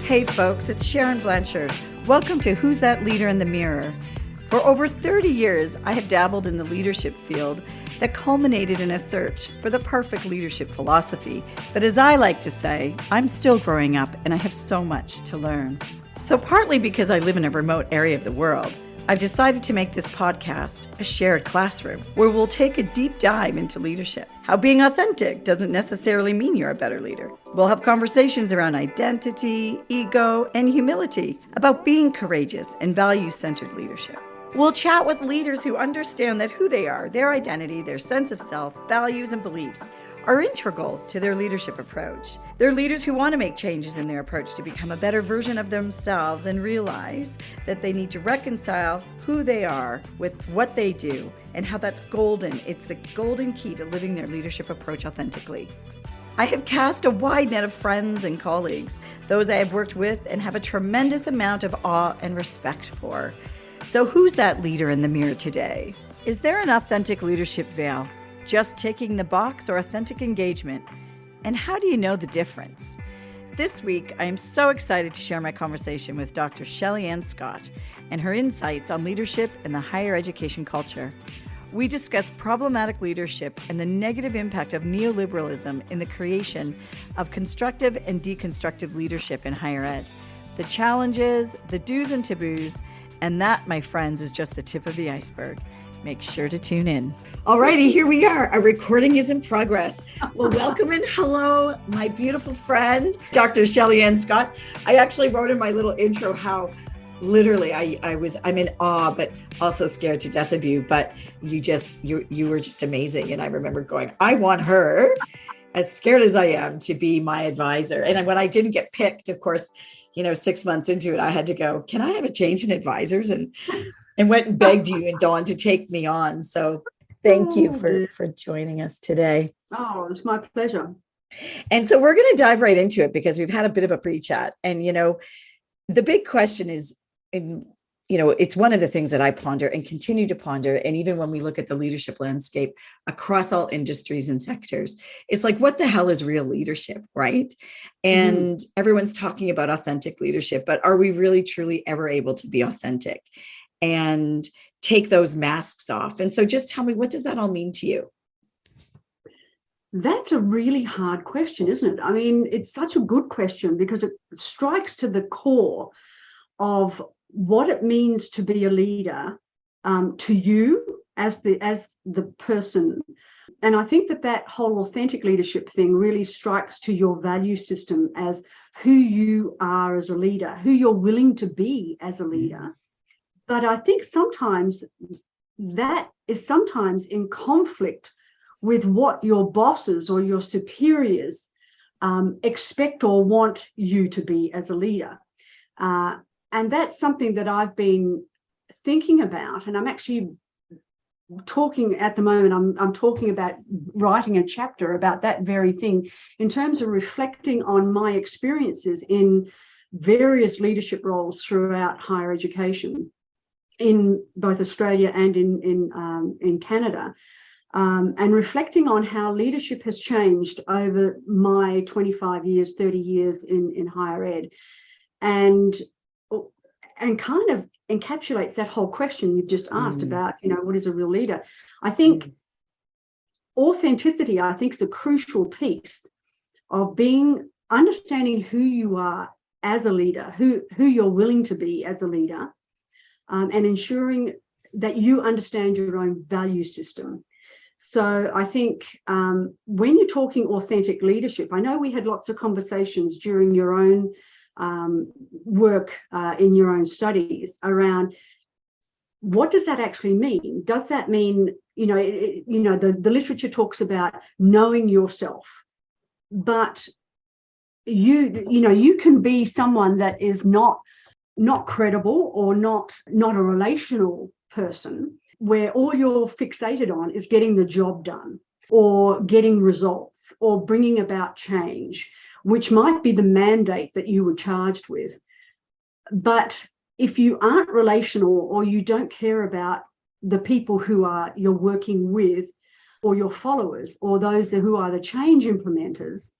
Hey folks, it's Sharon Blanchard. Welcome to Who's That Leader in the Mirror? For over 30 years, I have dabbled in the leadership field that culminated in a search for the perfect leadership philosophy. But as I like to say, I'm still growing up and I have so much to learn. So partly because I live in a remote area of the world, I've decided to make this podcast a shared classroom where we'll take a deep dive into leadership. How being authentic doesn't necessarily mean you're a better leader. We'll have conversations around identity, ego, and humility, about being courageous and value-centered leadership. We'll chat with leaders who understand that who they are, their identity, their sense of self, values, and beliefs are integral to their leadership approach. They're leaders who want to make changes in their approach to become a better version of themselves and realize that they need to reconcile who they are with what they do and how that's golden. It's the golden key to living their leadership approach authentically. I have cast a wide net of friends and colleagues, those I have worked with and have a tremendous amount of awe and respect for. So who's that leader in the mirror today? Is there an authentic leadership veil? Just ticking the box or authentic engagement? And how do you know the difference? This week, I am so excited to share my conversation with Dr. Shelleyann Scott and her insights on leadership and the higher education culture. We discuss problematic leadership and the negative impact of neoliberalism in the creation of constructive and deconstructive leadership in higher ed, the challenges, the do's and taboos, and that, my friends, is just the tip of the iceberg. Make sure to tune in. Alrighty, here we are. Our recording is in progress. Well, welcome and hello, my beautiful friend, Dr. Shelleyann Scott. I actually wrote in my little intro how literally I'm in awe, but also scared to death of you. But you were just amazing. And I remember going, I want her, as scared as I am, to be my advisor. And when I didn't get picked, of course, 6 months into it, I had to go, can I have a change in advisors? And went and begged you and Dawn to take me on. So thank you for joining us today. Oh, it's my pleasure. And so we're going to dive right into it because we've had a bit of a pre-chat. And, the big question is, it's one of the things that I ponder and continue to ponder. And even when we look at the leadership landscape across all industries and sectors, it's like, what the hell is real leadership, right? And everyone's talking about authentic leadership, but are we really, truly ever able to be authentic and take those masks off? And so just tell me, what does that all mean to you? That's a really hard question, isn't it? I mean, it's such a good question because it strikes to the core of what it means to be a leader to you as the person. And I think that whole authentic leadership thing really strikes to your value system as who you are as a leader, who you're willing to be as a leader. But I think sometimes that is sometimes in conflict with what your bosses or your superiors expect or want you to be as a leader. And that's something that I've been thinking about. And I'm actually talking at the moment, I'm talking about writing a chapter about that very thing in terms of reflecting on my experiences in various leadership roles throughout higher education, in both Australia and in Canada, and reflecting on how leadership has changed over my 25 years, 30 years in higher ed, and kind of encapsulates that whole question you've just asked about, what is a real leader? I think authenticity, is a crucial piece of understanding who you are as a leader, who you're willing to be as a leader, and ensuring that you understand your own value system. So I think when you're talking authentic leadership, I know we had lots of conversations during your own work in your own studies around what does that actually mean? Does that mean, the literature talks about knowing yourself, but you can be someone that is not credible or not a relational person, where all you're fixated on is getting the job done or getting results or bringing about change, which might be the mandate that you were charged with. But if you aren't relational or you don't care about the people who you're working with, or your followers or those who are the change implementers,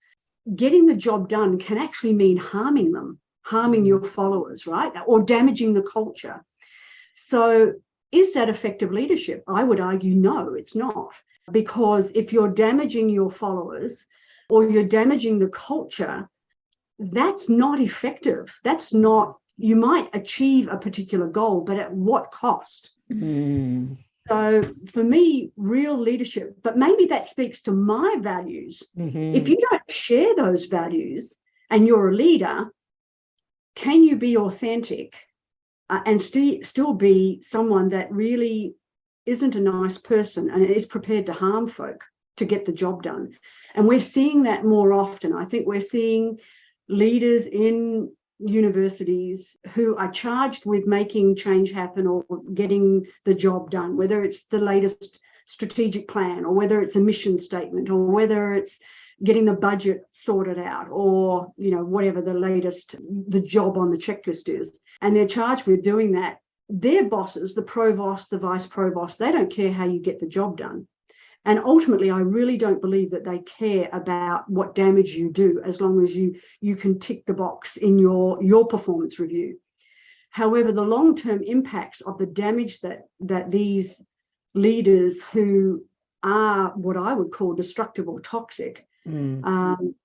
getting the job done can actually mean harming them, harming your followers, right? Or damaging the culture. So is that effective leadership? I would argue, no, it's not. Because if you're damaging your followers or you're damaging the culture, that's not effective. That's not, you might achieve a particular goal, but at what cost? So for me, real leadership, but maybe that speaks to my values. If you don't share those values and you're a leader, can you be authentic and still be someone that really isn't a nice person and is prepared to harm folk to get the job done? And we're seeing that more often. I think we're seeing leaders in universities who are charged with making change happen or getting the job done, whether it's the latest strategic plan or whether it's a mission statement or whether it's getting the budget sorted out or, you know, whatever the job on the checklist is. And they're charged with doing that. Their bosses, the provost, the vice provost, they don't care how you get the job done. And ultimately, I really don't believe that they care about what damage you do as long as you can tick the box in your performance review. However, the long-term impacts of the damage that these leaders who are what I would call destructive or toxic and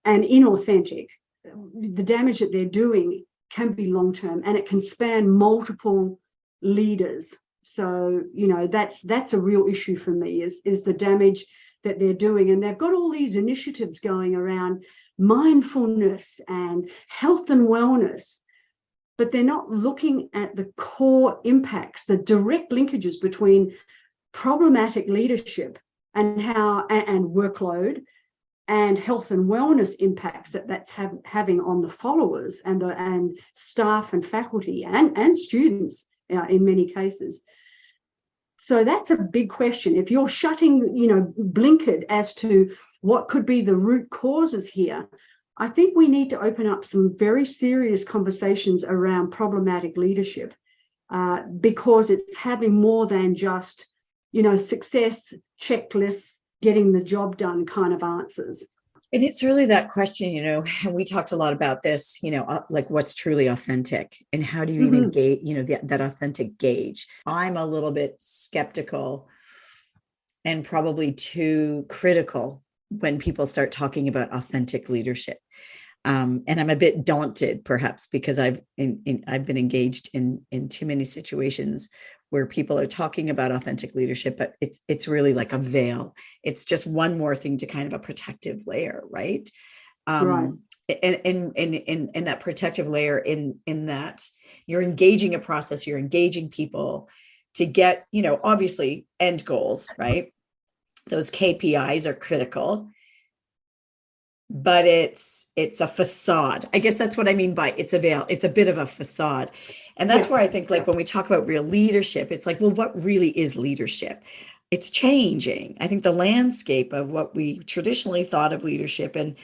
inauthentic, the damage that they're doing can be long-term and it can span multiple leaders. So, you know, that's a real issue for me is the damage that they're doing. And they've got all these initiatives going around mindfulness and health and wellness, but they're not looking at the core impacts, the direct linkages between problematic leadership and workload and health and wellness impacts that's having on the followers and staff and faculty and students in many cases. So that's a big question. If you're blinkered as to what could be the root causes here, I think we need to open up some very serious conversations around problematic leadership because it's having more than just, success checklists, getting the job done kind of answers. And it's really that question, and we talked a lot about this, like what's truly authentic and how do you even gauge, that authentic gauge. I'm a little bit skeptical and probably too critical when people start talking about authentic leadership. And I'm a bit daunted, perhaps, because I've been engaged in too many situations where people are talking about authentic leadership, but it's really like a veil. It's just one more thing to kind of a protective layer, right? Right. And that protective layer in that you're engaging a process, you're engaging people to get, obviously end goals, right? Those KPIs are critical, but it's a facade. I guess that's what I mean by it's a veil. It's a bit of a facade. And that's where I think, like, when we talk about real leadership, it's like, well, what really is leadership? It's changing. I think the landscape of what we traditionally thought of leadership and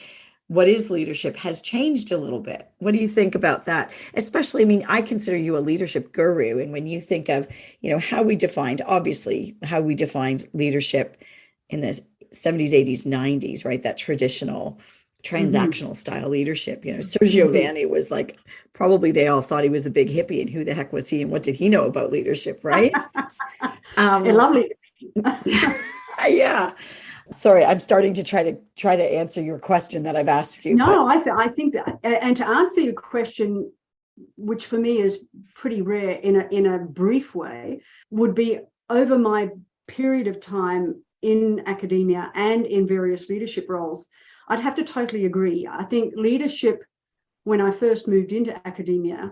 what is leadership has changed a little bit. What do you think about that? Especially, I consider you a leadership guru. And when you think of, how we defined leadership in the 70s, 80s, 90s, right? That traditional transactional style leadership. Sergio Vanni was like, probably they all thought he was a big hippie, and who the heck was he and what did he know about leadership, right? Lovely. Yeah. Sorry, I'm starting to try to answer your question that I've asked you. No, I think that, and to answer your question, which for me is pretty rare in a brief way, would be over my period of time in academia and in various leadership roles, I'd have to totally agree. I think leadership, when I first moved into academia,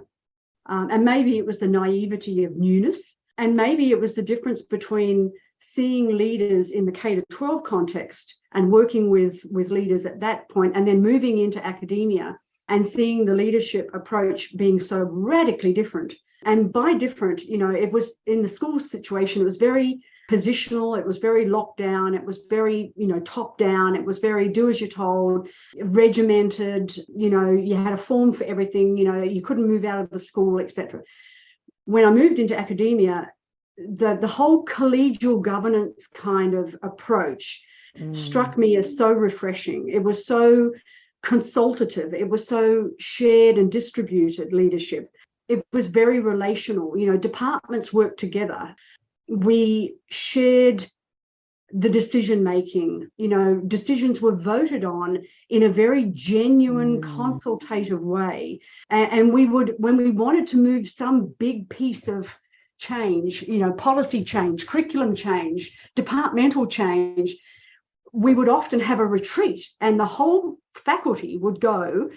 and maybe it was the naivety of newness, and maybe it was the difference between seeing leaders in the K-12 context and working with leaders at that point, and then moving into academia and seeing the leadership approach being so radically different. And by different, it was in the school situation, it was very positional, it was very locked down, it was very, top down, it was very do as you're told, regimented, you had a form for everything, you couldn't move out of the school, etc. When I moved into academia, the whole collegial governance kind of approach struck me as so refreshing. It was so consultative. It was so shared and distributed leadership. It was very relational. Departments worked together. We shared the decision making. Decisions were voted on in a very genuine consultative way. And we would, when we wanted to move some big piece of change, policy change, curriculum change, departmental change, we would often have a retreat, and the whole faculty would go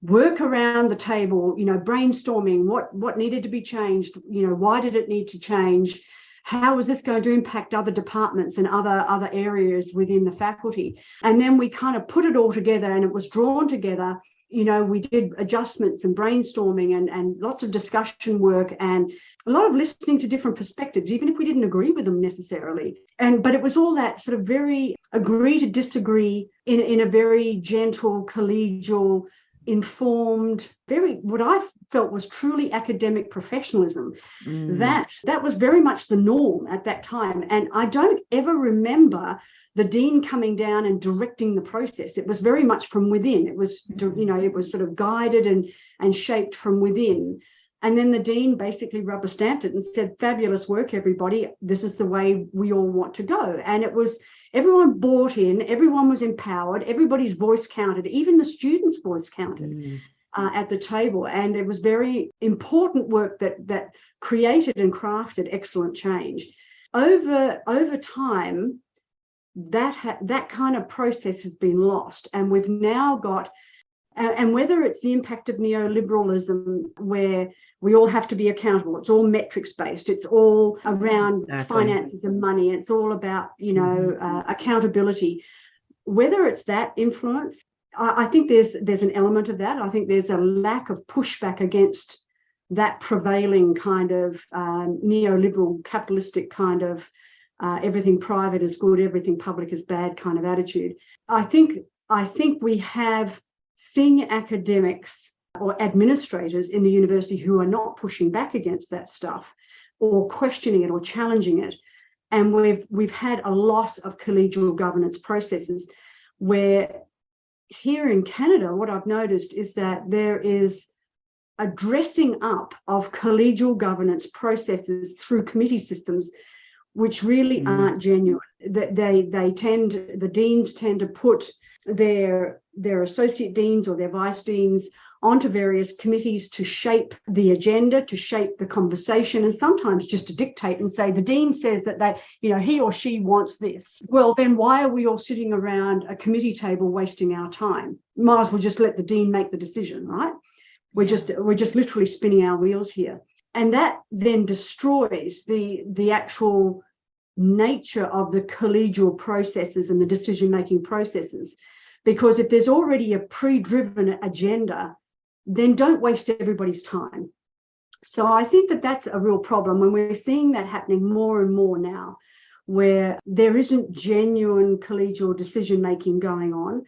work around the table, brainstorming what needed to be changed, why did it need to change, how was this going to impact other departments and other areas within the faculty. And then we kind of put it all together, and it was drawn together. We did adjustments and brainstorming and lots of discussion work and a lot of listening to different perspectives, even if we didn't agree with them necessarily. But it was all that sort of very agree to disagree in a very gentle, collegial, informed, very, what I felt was truly academic professionalism. That was very much the norm at that time. And I don't ever remember the dean coming down and directing the process. It was very much from within. It was, it was sort of guided and shaped from within. And then the dean basically rubber stamped it and said, fabulous work, everybody. This is the way we all want to go. And it was, everyone bought in, everyone was empowered, everybody's voice counted, even the students' voice counted at the table. And it was very important work that created and crafted excellent change. Over time, that kind of process has been lost, and we've now got, and whether it's the impact of neoliberalism, where we all have to be accountable, it's all metrics based, it's all around finances and money, it's all about accountability. Whether it's that influence, I think there's an element of that. I think there's a lack of pushback against that prevailing kind of neoliberal capitalistic kind of everything private is good, everything public is bad kind of attitude. I think we have senior academics or administrators in the university who are not pushing back against that stuff or questioning it or challenging it. And we've had a loss of collegial governance processes, where here in Canada, what I've noticed is that there is a dressing up of collegial governance processes through committee systems which really aren't genuine. The deans tend to put their associate deans or their vice deans onto various committees to shape the agenda, to shape the conversation, and sometimes just to dictate and say, the dean says that he or she wants this. Well, then why are we all sitting around a committee table wasting our time? Might as well just let the dean make the decision, right? We're just literally spinning our wheels here. And that then destroys the actual nature of the collegial processes and the decision-making processes. Because if there's already a pre-driven agenda, then don't waste everybody's time. So I think that's a real problem when we're seeing that happening more and more now, where there isn't genuine collegial decision-making going on.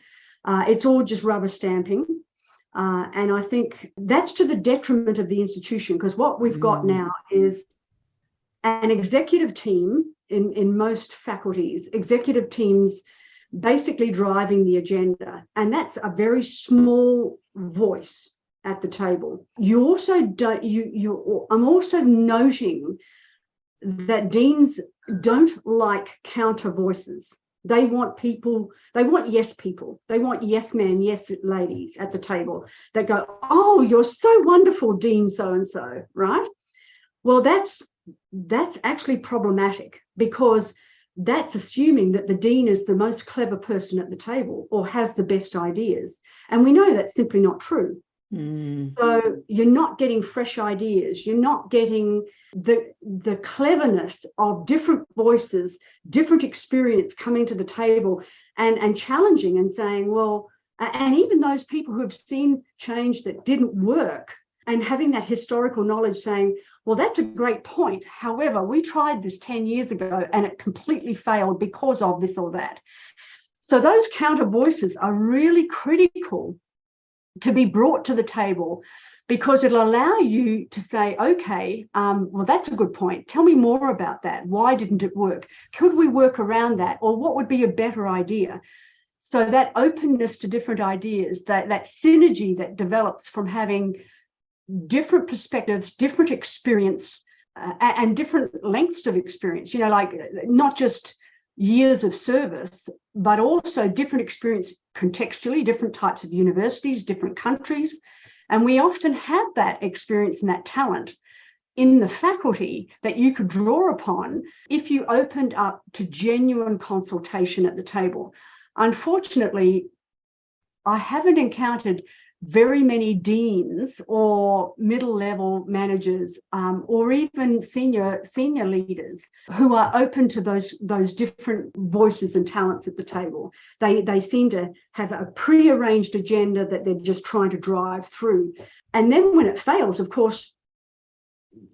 It's all just rubber stamping. And I think that's to the detriment of the institution, because what we've got now is an executive team in most faculties, executive teams basically driving the agenda. And that's a very small voice at the table. You also don't, I'm also noting that deans don't like counter voices. They want yes people. They want yes men, yes ladies at the table that go, oh, you're so wonderful, Dean so-and-so, right? Well, that's actually problematic, because that's assuming that the dean is the most clever person at the table or has the best ideas. And we know that's simply not true. So you're not getting fresh ideas. You're not getting the cleverness of different voices, different experience coming to the table and challenging and saying, well, and even those people who have seen change that didn't work and having that historical knowledge saying, well, that's a great point. However, we tried this 10 years ago and it completely failed because of this or that. So those counter voices are really critical to be brought to the table, because it'll allow you to say, okay, well, that's a good point. Tell me more about that. Why didn't it work? Could we work around that? Or what would be a better idea? So that openness to different ideas, that synergy that develops from having different perspectives, different experience, and different lengths of experience, like not just years of service, but also different experience contextually, different types of universities, different countries. And we often have that experience and that talent in the faculty that you could draw upon if you opened up to genuine consultation at the table. Unfortunately, I haven't encountered very many deans or middle-level managers, or even senior leaders who are open to those different voices and talents at the table. They seem to have a pre-arranged agenda that they're just trying to drive through. And then when it fails, of course,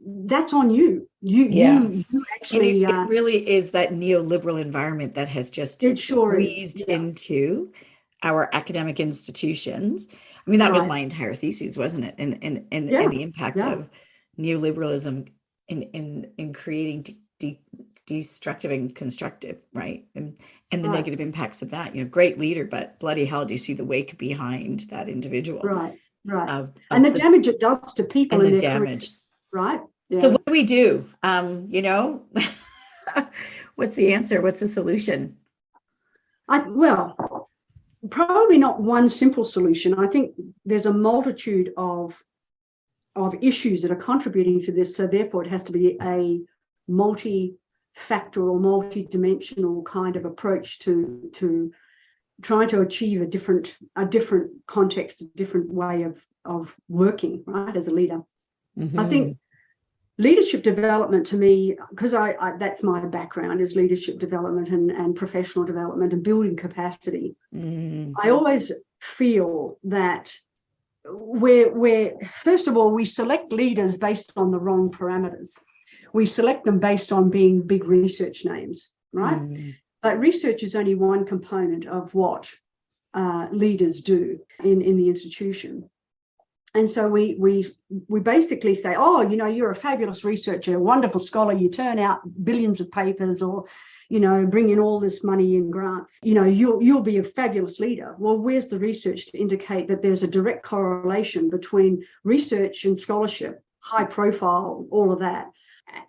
that's on you. You actually. And it really is that neoliberal environment that has just squeezed into our academic institutions. I mean, that was my entire thesis, wasn't it? And the impact of neoliberalism in creating destructive and constructive, right? And the negative impacts of that. Great leader, but bloody hell, do you see the wake behind that individual? Right. And the damage it does to people and the damage. Right. Yeah. So what do we do? What's the answer? What's the solution? Well, probably not one simple solution. I think there's a multitude of issues that are contributing to this. So therefore, it has to be a multi-factor or multi-dimensional kind of approach to trying to achieve a different context, a different way of working, right, as a leader. Mm-hmm. I think leadership development, to me, because I that's my background, is leadership development and professional development and building capacity. Mm-hmm. I always feel that we're first of all, we select leaders based on the wrong parameters. We select them based on being big research names, right? Mm-hmm. But research is only one component of what leaders do in the institution. And so we basically say, oh, you're a fabulous researcher, a wonderful scholar, you turn out billions of papers, or, bring in all this money in grants, you'll be a fabulous leader. Well, where's the research to indicate that there's a direct correlation between research and scholarship, high profile, all of that,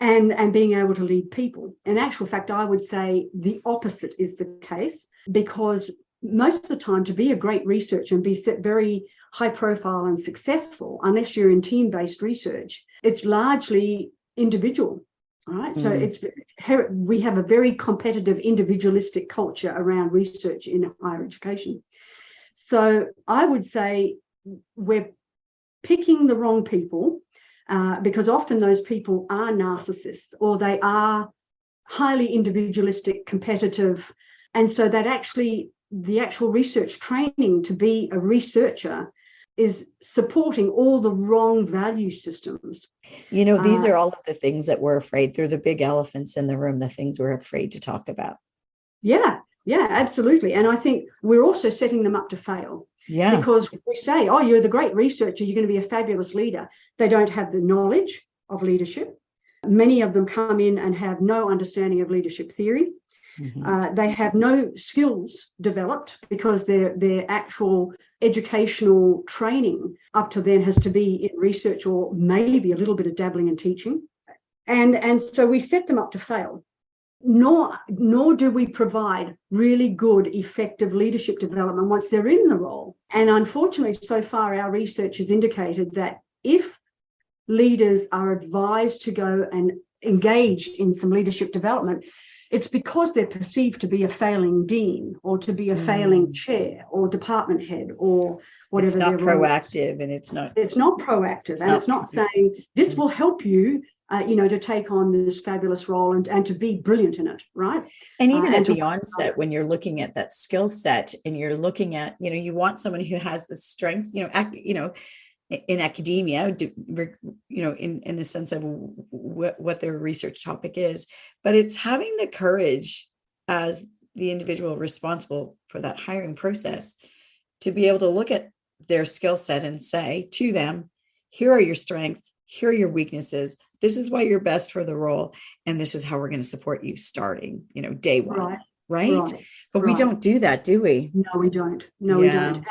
and being able to lead people? In actual fact, I would say the opposite is the case, because most of the time, to be a great researcher and be very high profile and successful, unless you're in team-based research, it's largely individual, right? Mm. So we have a very competitive, individualistic culture around research in higher education. So I would say we're picking the wrong people, because often those people are narcissists, or they are highly individualistic, competitive, and so that actually the actual research training to be a researcher is supporting all the wrong value systems. These are all of the things that we're afraid. They're the big elephants in the room, the things we're afraid to talk about. Yeah, absolutely. And I think we're also setting them up to fail. Yeah. Because we say, oh, you're the great researcher, you're going to be a fabulous leader. They don't have the knowledge of leadership. Many of them come in and have no understanding of leadership theory. Mm-hmm. They have no skills developed, because their actual educational training up to then has to be in research, or maybe a little bit of dabbling in teaching. And so we set them up to fail. Nor do we provide really good, effective leadership development once they're in the role. And unfortunately, so far, our research has indicated that if leaders are advised to go and engage in some leadership development, it's because they're perceived to be a failing dean, or to be a failing chair or department head, or whatever. It's not proactive, and it's not proactive, and it's not saying this will help you, to take on this fabulous role and to be brilliant in it, right? And even at the onset, when you're looking at that skill set, and you're looking at, you want someone who has the strength, in academia, in the sense of what their research topic is, but it's having the courage as the individual responsible for that hiring process to be able to look at their skill set and say to them, here are your strengths, here are your weaknesses. This is why you're best for the role. And this is how we're going to support you starting, day one. Right. But we don't do that, do we? No, we don't. No, we don't.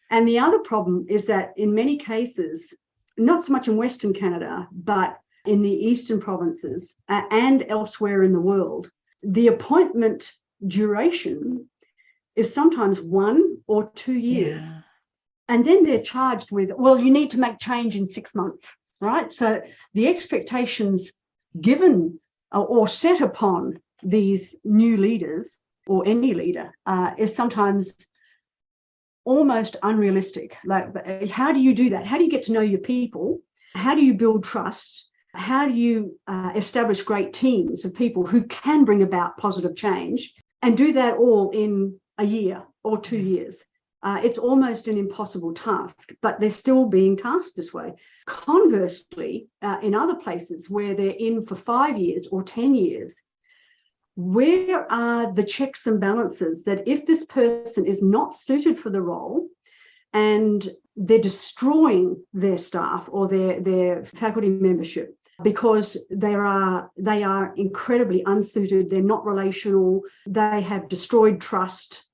And the other problem is that in many cases, not so much in Western Canada, but in the eastern provinces and elsewhere in the world, the appointment duration is sometimes 1 or 2 years. Yeah. And then they're charged with, well, you need to make change in 6 months, right? So the expectations given or set upon these new leaders or any leader is sometimes almost unrealistic. Like, how do you do that? How do you get to know your people? How do you build trust? How do you establish great teams of people who can bring about positive change and do that all in a year or 2 years? It's almost an impossible task, but they're still being tasked this way. Conversely, in other places where they're in for 5 years or 10 years, where are the checks and balances that if this person is not suited for the role and they're destroying their staff or their faculty membership because they are incredibly unsuited, they're not relational, they have destroyed trust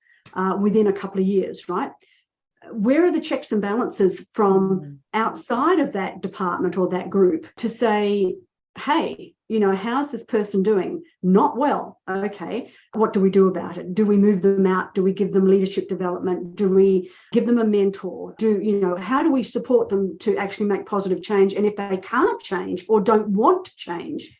within a couple of years, right? Where are the checks and balances from outside of that department or that group to say, hey, how's this person doing? Not well. Okay. What do we do about it? Do we move them out? Do we give them leadership development? Do we give them a mentor? How do we support them to actually make positive change? And if they can't change or don't want to change,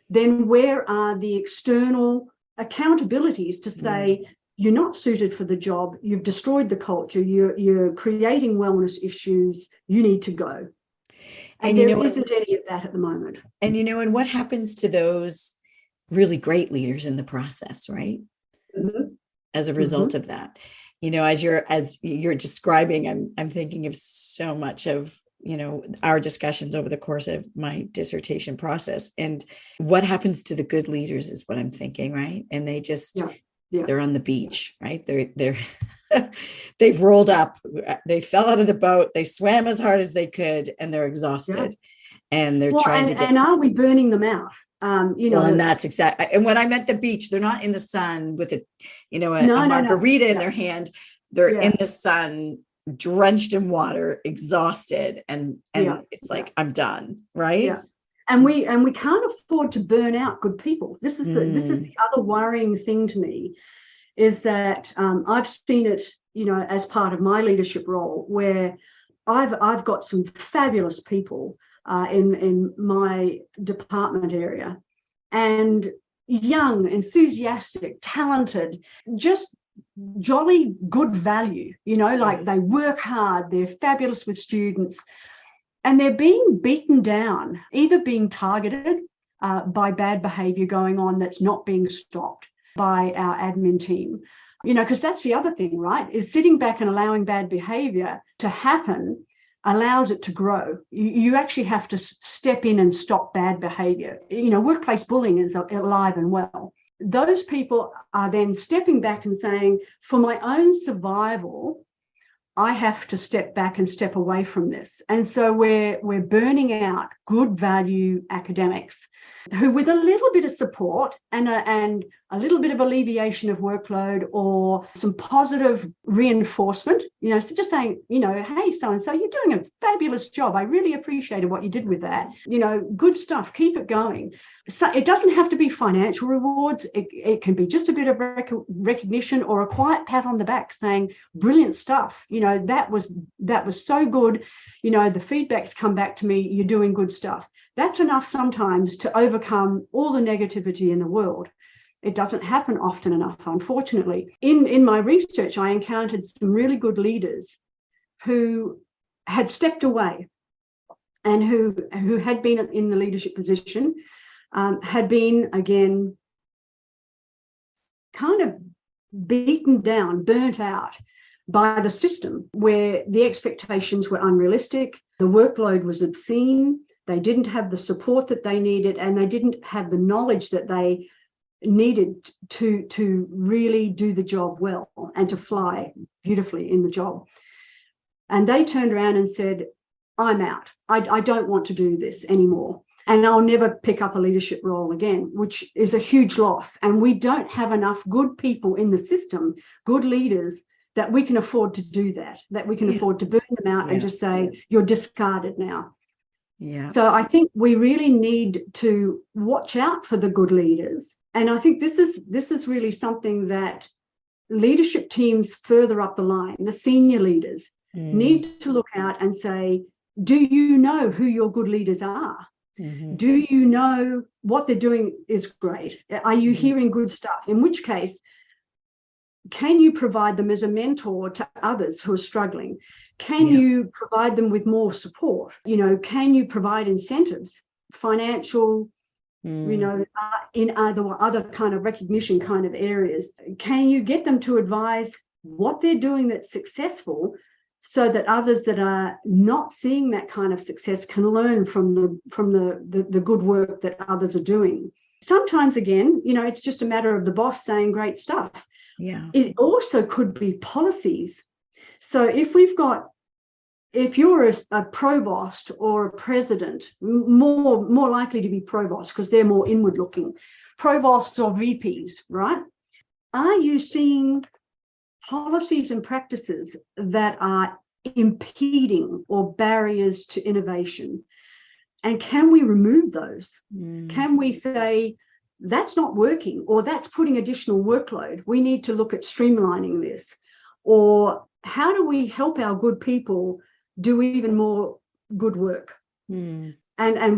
then where are the external accountabilities to say, you're not suited for the job, you've destroyed the culture, you're creating wellness issues, you need to go. And there isn't any of that at the moment. And and what happens to those really great leaders in the process, right? As a result of that, as you're describing, I'm thinking of so much of our discussions over the course of my dissertation process, and what happens to the good leaders is what I'm thinking, right? And they just they're on the beach, right? They're they've rolled up, they fell out of the boat, they swam as hard as they could, and they're exhausted, and they're trying to get. And are we burning them out? And that's exactly. And when I meant the beach, they're not in the sun with a margarita in their hand. They're in the sun, drenched in water, exhausted, and it's like, I'm done, right? Yeah. And we can't afford to burn out good people. This is the other worrying thing to me, is that I've seen it, as part of my leadership role, where I've got some fabulous people in my department area, and young, enthusiastic, talented, just jolly good value. Like they work hard, they're fabulous with students. And they're being beaten down, either being targeted by bad behavior going on that's not being stopped by our admin team. Because that's the other thing, right? Is sitting back and allowing bad behavior to happen allows it to grow. You actually have to step in and stop bad behavior. Workplace bullying is alive and well. Those people are then stepping back and saying, for my own survival, I have to step back and step away from this. And so we're burning out good value academics who, with a little bit of support and a little bit of alleviation of workload or some positive reinforcement, so just saying, hey, so-and-so, you're doing a fabulous job. I really appreciated what you did with that. Good stuff. Keep it going. So it doesn't have to be financial rewards. It can be just a bit of recognition or a quiet pat on the back saying, brilliant stuff. That was so good. The feedback's come back to me. You're doing good stuff. That's enough sometimes to overcome all the negativity in the world. It doesn't happen often enough, unfortunately. In my research, I encountered some really good leaders who had stepped away and who had been in the leadership position, had been, again, kind of beaten down, burnt out by the system, where the expectations were unrealistic, the workload was obscene, they didn't have the support that they needed, and they didn't have the knowledge that they needed to really do the job well and to fly beautifully in the job. And they turned around and said, I'm out. I don't want to do this anymore. And I'll never pick up a leadership role again, which is a huge loss. And we don't have enough good people in the system, good leaders, that we can afford to do that we can afford to burn them out and just say, you're discarded now. Yeah. So I think we really need to watch out for the good leaders. And I think this is really something that leadership teams further up the line, the senior leaders, need to look out and say, do you know who your good leaders are? Mm-hmm. Do you know what they're doing is great? Are you hearing good stuff? In which case, can you provide them as a mentor to others who are struggling? Can you provide them with more support? Can you provide incentives, financial, in other kind of recognition kind of areas? Can you get them to advise what they're doing that's successful, so that others that are not seeing that kind of success can learn from the good work that others are doing? Sometimes, again, it's just a matter of the boss saying great stuff. Yeah. It also could be policies. So if you're a provost or a president, more likely to be provost because they're more inward looking, provosts or VPs, right? Are you seeing policies and practices that are impeding or barriers to innovation? And can we remove those? Can we say, that's not working, or that's putting additional workload? We need to look at streamlining this. Or how do we help our good people do even more good work? And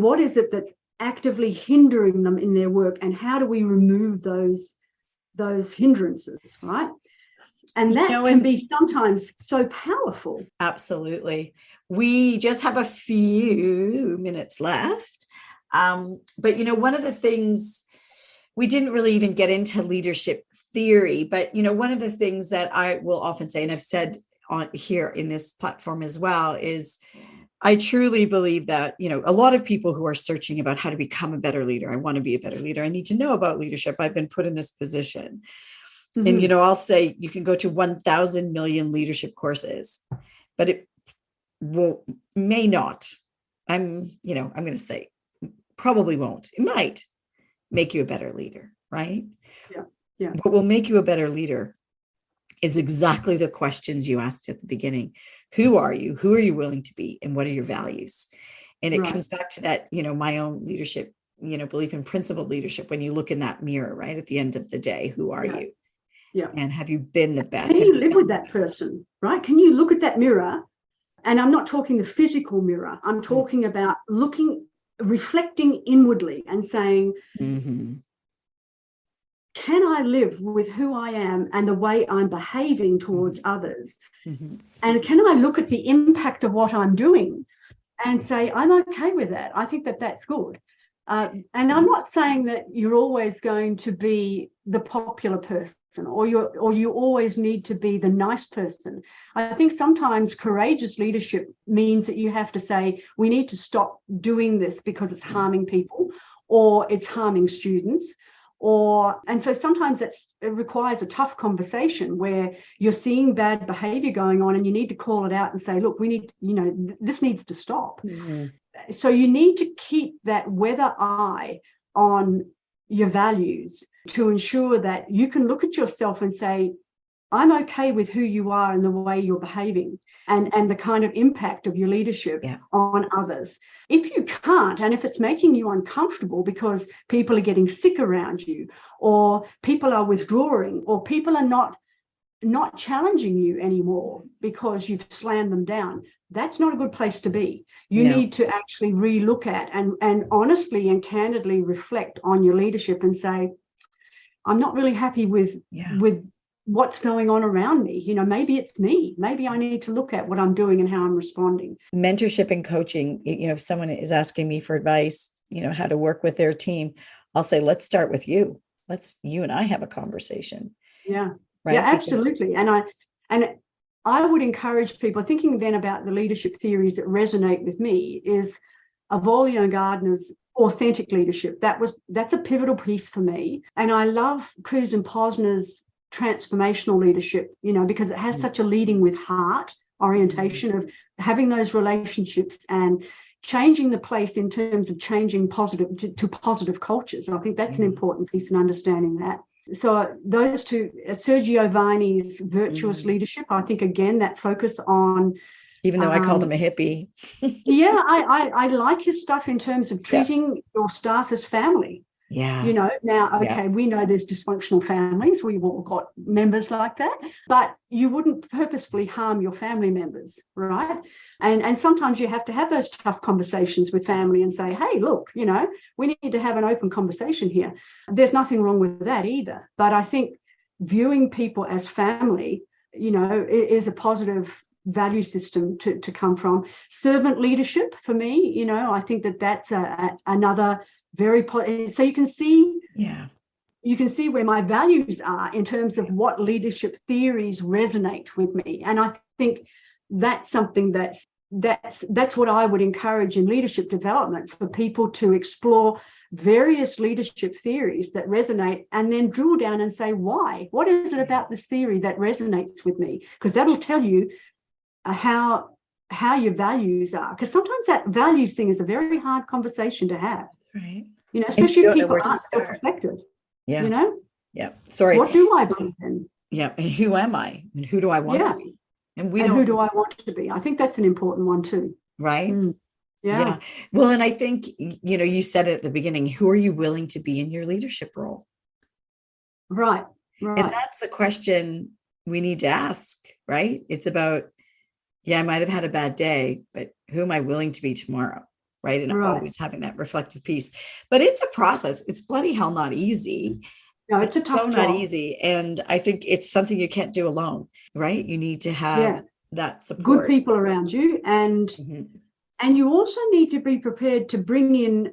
what is it that's actively hindering them in their work? And how do we remove those hindrances, right? And that can be sometimes so powerful. Absolutely. We just have a few minutes left. But, one of the things, we didn't really even get into leadership theory, but, one of the things that I will often say, and I've said on here in this platform as well, is I truly believe that, a lot of people who are searching about how to become a better leader, I want to be a better leader, I need to know about leadership, I've been put in this position. And, I'll say you can go to 1,000 million leadership courses, but it may not. I'm going to say probably won't. It might make you a better leader, right? Yeah. What will make you a better leader is exactly the questions you asked at the beginning. Who are you? Who are you willing to be? And what are your values? And it comes back to that, my own leadership, belief in principled leadership. When you look in that mirror, right, at the end of the day, who are you? Yeah. And have you been the best? Can you live with that person, right? Can you look at that mirror? And I'm not talking the physical mirror. I'm talking about reflecting inwardly and saying, can I live with who I am and the way I'm behaving towards others? And can I look at the impact of what I'm doing and say, I'm okay with that. I think that that's good. And I'm not saying that you're always going to be the popular person or you always need to be the nice person. I think sometimes courageous leadership means that you have to say, we need to stop doing this because it's harming people or it's harming students. And so sometimes it requires a tough conversation where you're seeing bad behavior going on and you need to call it out and say, look, we need, this needs to stop. So you need to keep that weather eye on your values to ensure that you can look at yourself and say, I'm okay with who you are and the way you're behaving and the kind of impact of your leadership on others. If you can't, and if it's making you uncomfortable because people are getting sick around you or people are withdrawing or people are not challenging you anymore because you've slammed them down, that's not a good place to be. You need to actually relook at and honestly and candidly reflect on your leadership and say, I'm not really happy with what's going on around me. Maybe it's me. Maybe I need to look at what I'm doing and how I'm responding. Mentorship and coaching, if someone is asking me for advice, how to work with their team, I'll say, let's start with you. You and I have a conversation. Yeah. Right? Yeah, absolutely. And I would encourage people thinking then about the leadership theories that resonate with me is Avolio Gardner's authentic leadership. That's a pivotal piece for me. And I love Kuz and Posner's transformational leadership, because it has such a leading with heart orientation of having those relationships and changing the place in terms of changing positive to positive cultures. I think that's an important piece in understanding that. So those two, Sergio Vani's virtuous leadership, I think, again, that focus on, even though I called him a hippie. Yeah, I like his stuff in terms of treating your staff as family. Yeah. You know, now, okay, we know there's dysfunctional families. We've all got members like that, but you wouldn't purposefully harm your family members, right? And sometimes you have to have those tough conversations with family and say, hey, look, you know, we need to have an open conversation here. There's nothing wrong with that either. But I think viewing people as family, you know, is a positive value system to come from. Servant leadership, for me, you know, I think that's another very so you can see where my values are in terms of what leadership theories resonate with me. And I think that's something that's what I would encourage in leadership development, for people to explore various leadership theories that resonate, and then drill down and say, why? What is it about this theory that resonates with me? Because that'll tell you how your values are. Because sometimes that values thing is a very hard conversation to have. Right. You know, especially if people aren't self-reflective. Yeah. You know? Yeah. Sorry. What do I believe in? Yeah. And who am I? And who do I want to be? And who do I want to be? I think that's an important one too. Right. Yeah. Well, and I think, you know, you said it at the beginning, who are you willing to be in your leadership role? Right. And that's a question we need to ask, right? It's about, I might have had a bad day, but who am I willing to be tomorrow? Right. And always having that reflective piece. But it's a process. It's bloody hell not easy. No, it's a tough job. Not easy. And I think it's something you can't do alone, right? You need to have that support. Good people around you. And you also need to be prepared to bring in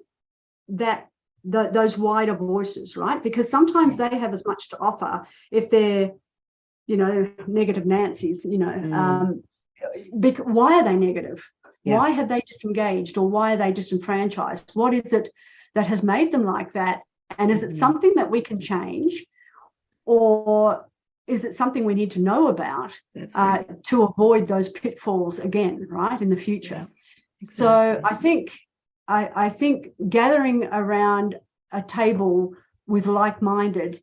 those wider voices, right? Because sometimes they have as much to offer if they're, you know, negative Nancy's, you know, why are they negative? Why have they disengaged, or why are they disenfranchised? What is it that has made them like that? And is it something that we can change, or is it something we need to know about to avoid those pitfalls again, right, in the future? Yeah, exactly. So I think gathering around a table with like-minded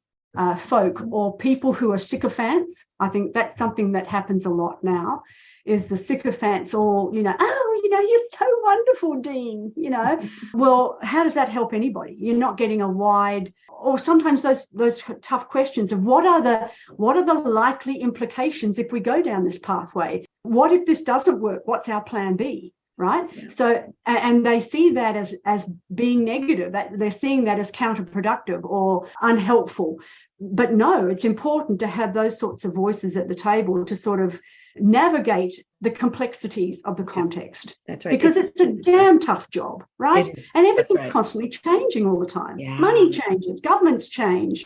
folk, or people who are sycophants, I think that's something that happens a lot now, is the sycophants all, you know, oh, you know, you're so wonderful, Dean, you know. Well, how does that help anybody? You're not getting a wide, or sometimes those tough questions of what are the likely implications if we go down this pathway? What if this doesn't work? What's our plan B? Right. Yeah. So, and they see that as being negative, that they're seeing that as counterproductive or unhelpful. But no, it's important to have those sorts of voices at the table to sort of navigate the complexities of the context. That's right. Because it's a damn tough job, right? And everything's constantly changing all the time. Yeah. Money changes, governments change,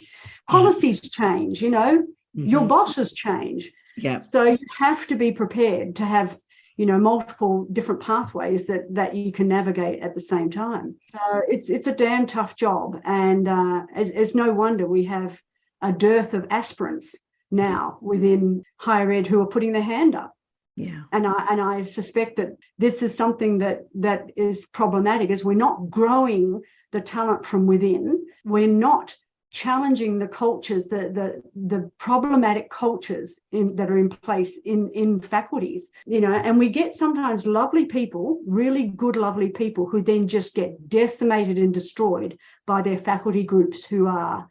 policies change, you know, your bosses change. Yeah. So you have to be prepared to have, you know, multiple different pathways that you can navigate at the same time. So it's a damn tough job. And it's no wonder we have a dearth of aspirants now within higher ed who are putting their hand up. Yeah. And I suspect that this is something that is problematic, is we're not growing the talent from within. We're not challenging the cultures, the problematic cultures that are in place in faculties, you know, and we get sometimes lovely people, really good, lovely people, who then just get decimated and destroyed by their faculty groups who are,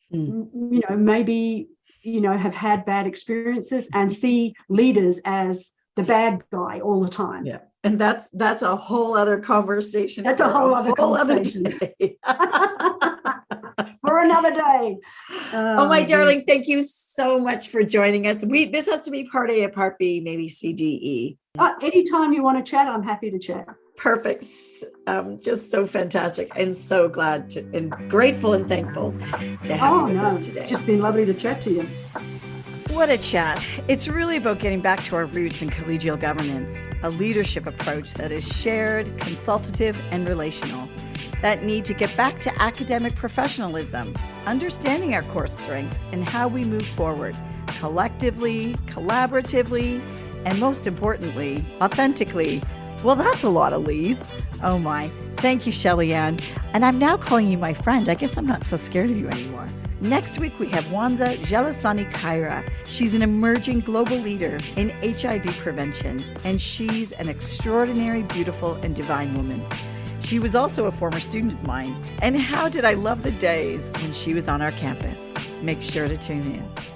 you know, maybe, you know, have had bad experiences and see leaders as the bad guy all the time. Yeah. And that's a whole other conversation. That's a whole other conversation. Day. For another day. Oh, my darling, thank you so much for joining us. This has to be part A, part B, maybe C, D, E. Anytime you want to chat, I'm happy to chat. Perfect. Just so fantastic, and so glad and grateful and thankful to have you with us today. It's just been lovely to chat to you. What a chat. It's really about getting back to our roots in collegial governance, a leadership approach that is shared, consultative, and relational. That need to get back to academic professionalism, understanding our core strengths and how we move forward, collectively, collaboratively, and most importantly, authentically. Well, that's a lot of Lees. Oh my. Thank you, Shelleyann. And I'm now calling you my friend. I guess I'm not so scared of you anymore. Next week, we have Wanza Jelasani Kaira. She's an emerging global leader in HIV prevention, and she's an extraordinary, beautiful, and divine woman. She was also a former student of mine, and how did I love the days when she was on our campus. Make sure to tune in.